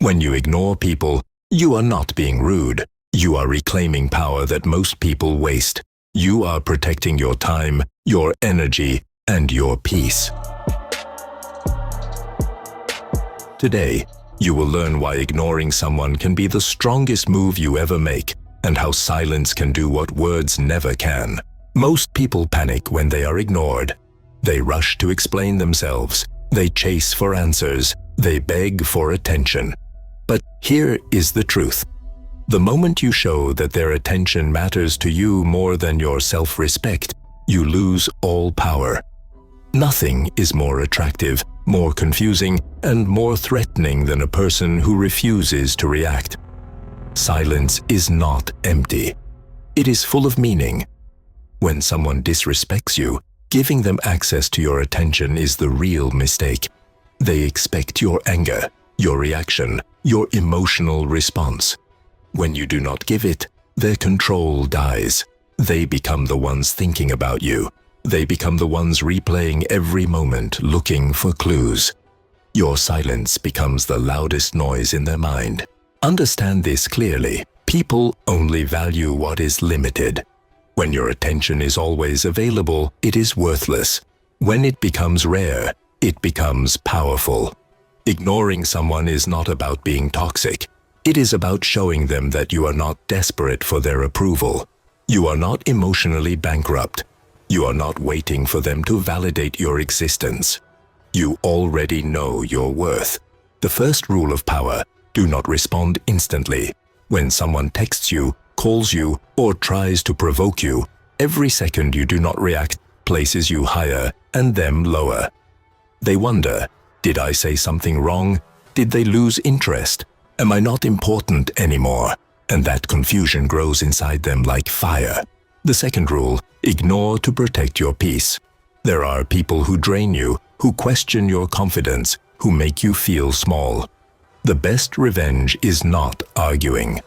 When you ignore people, you are not being rude. You are reclaiming power that most people waste. You are protecting your time, your energy, and your peace. Today, you will learn why ignoring someone can be the strongest move you ever make, and how silence can do what words never can. Most people panic when they are ignored. They rush to explain themselves. They chase for answers. They beg for attention. But here is the truth. The moment you show that their attention matters to you more than your self-respect, you lose all power. Nothing is more attractive, more confusing, and more threatening than a person who refuses to react. Silence is not empty. It is full of meaning. When someone disrespects you, giving them access to your attention is the real mistake. They expect your anger, your reaction, your emotional response. When you do not give it, their control dies. They become the ones thinking about you. They become the ones replaying every moment, looking for clues. Your silence becomes the loudest noise in their mind. Understand this clearly. People only value what is limited. When your attention is always available, it is worthless. When it becomes rare, it becomes powerful. Ignoring someone is not about being toxic. It is about showing them that you are not desperate for their approval. You are not emotionally bankrupt. You are not waiting for them to validate your existence. You already know your worth. The first rule of power: do not respond instantly. When someone texts you, calls you, or tries to provoke you, every second you do not react places you higher and them lower. They wonder, did I say something wrong? Did they lose interest? Am I not important anymore? And that confusion grows inside them like fire. The second rule: ignore to protect your peace. There are people who drain you, who question your confidence, who make you feel small. The best revenge is not arguing.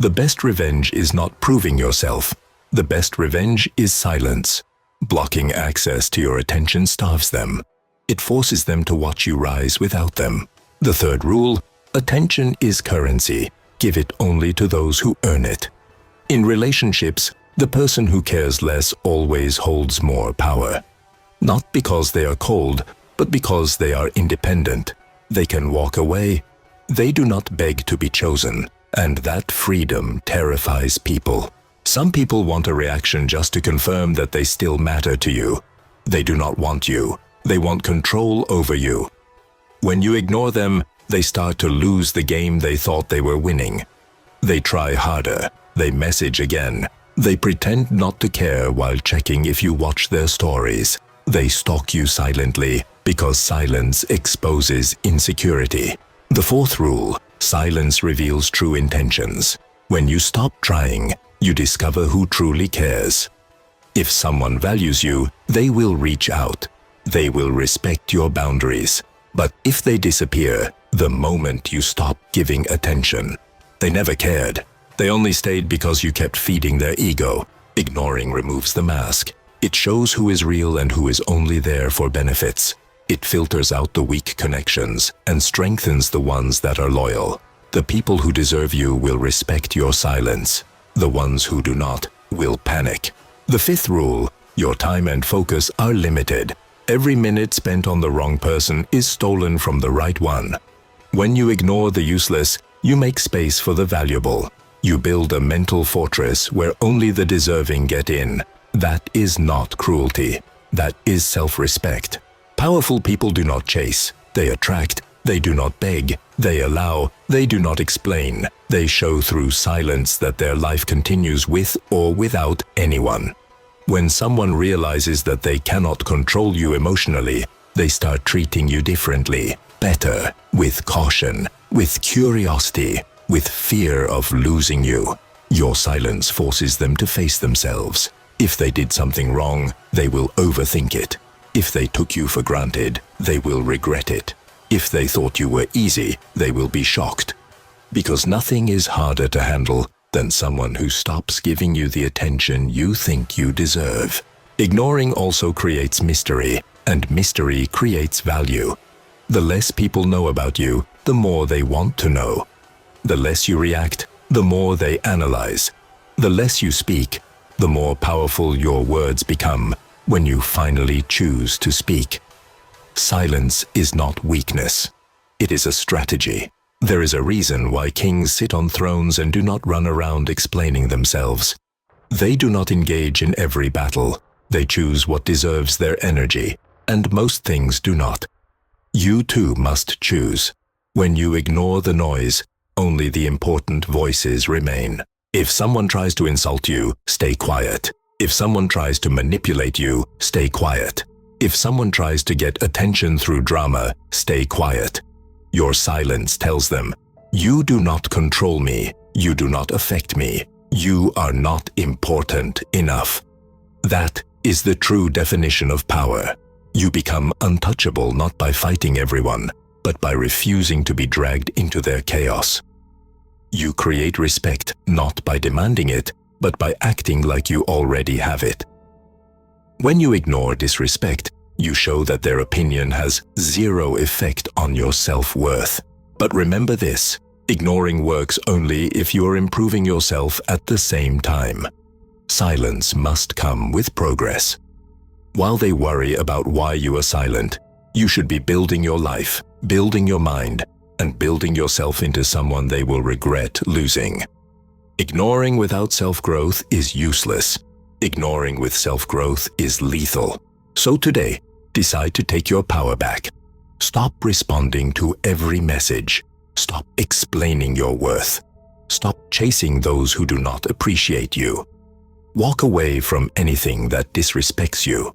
The best revenge is not proving yourself. The best revenge is silence. Blocking access to your attention starves them. It forces them to watch you rise without them. The third rule: attention is currency. Give it only to those who earn it. In relationships, the person who cares less always holds more power. Not because they are cold, but because they are independent. They can walk away. They do not beg to be chosen, and that freedom terrifies people. Some people want a reaction just to confirm that they still matter to you. They do not want you. They want control over you. When you ignore them, they start to lose the game they thought they were winning. They try harder. They message again. They pretend not to care while checking if you watch their stories. They stalk you silently because silence exposes insecurity. The fourth rule: silence reveals true intentions. When you stop trying, you discover who truly cares. If someone values you, they will reach out. They will respect your boundaries. But if they disappear the moment you stop giving attention, they never cared. They only stayed because you kept feeding their ego. Ignoring removes the mask. It shows who is real and who is only there for benefits. It filters out the weak connections and strengthens the ones that are loyal. The people who deserve you will respect your silence. The ones who do not will panic. The fifth rule: your time and focus are limited. Every minute spent on the wrong person is stolen from the right one. When you ignore the useless, you make space for the valuable. You build a mental fortress where only the deserving get in. That is not cruelty. That is self-respect. Powerful people do not chase. They attract. They do not beg. They allow. They do not explain. They show through silence that their life continues with or without anyone. When someone realizes that they cannot control you emotionally, they start treating you differently, better, with caution, with curiosity, with fear of losing you. Your silence forces them to face themselves. If they did something wrong, they will overthink it. If they took you for granted, they will regret it. If they thought you were easy, they will be shocked. Because nothing is harder to handle than someone who stops giving you the attention you think you deserve. Ignoring also creates mystery, and mystery creates value. The less people know about you, the more they want to know. The less you react, the more they analyze. The less you speak, the more powerful your words become when you finally choose to speak. Silence is not weakness. It is a strategy. There is a reason why kings sit on thrones and do not run around explaining themselves. They do not engage in every battle. They choose what deserves their energy, and most things do not. You too must choose. When you ignore the noise, only the important voices remain. If someone tries to insult you, stay quiet. If someone tries to manipulate you, stay quiet. If someone tries to get attention through drama, stay quiet. Your silence tells them, you do not control me, you do not affect me, you are not important enough. That is the true definition of power. You become untouchable not by fighting everyone, but by refusing to be dragged into their chaos. You create respect not by demanding it, but by acting like you already have it. When you ignore disrespect, you show that their opinion has zero effect on your self-worth. But remember this, ignoring works only if you are improving yourself at the same time. Silence must come with progress. While they worry about why you are silent, you should be building your life, building your mind, and building yourself into someone they will regret losing. Ignoring without self-growth is useless. Ignoring with self-growth is lethal. So today, decide to take your power back. Stop responding to every message. Stop explaining your worth. Stop chasing those who do not appreciate you. Walk away from anything that disrespects you.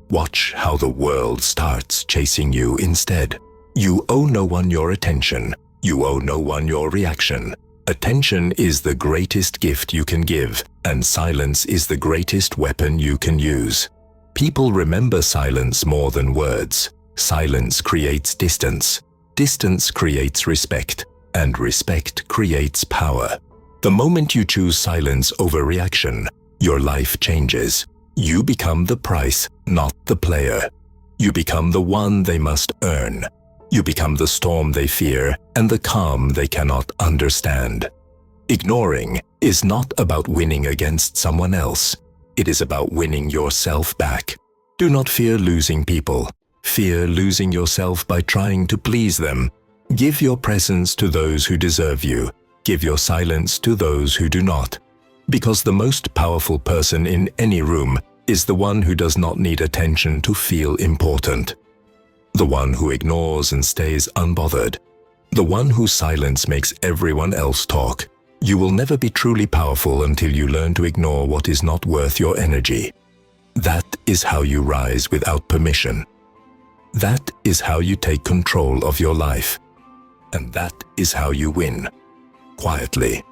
Watch how the world starts chasing you instead. You owe no one your attention. You owe no one your reaction. Attention is the greatest gift you can give, and silence is the greatest weapon you can use. People remember silence more than words. Silence creates distance. Distance creates respect, and respect creates power. The moment you choose silence over reaction, your life changes. You become the price, not the player. You become the one they must earn. You become the storm they fear and the calm they cannot understand. Ignoring is not about winning against someone else. It is about winning yourself back. Do not fear losing people. Fear losing yourself by trying to please them. Give your presence to those who deserve you. Give your silence to those who do not. Because the most powerful person in any room is the one who does not need attention to feel important. The one who ignores and stays unbothered. The one whose silence makes everyone else talk. You will never be truly powerful until you learn to ignore what is not worth your energy. That is how you rise without permission. That is how you take control of your life. And that is how you win. Quietly.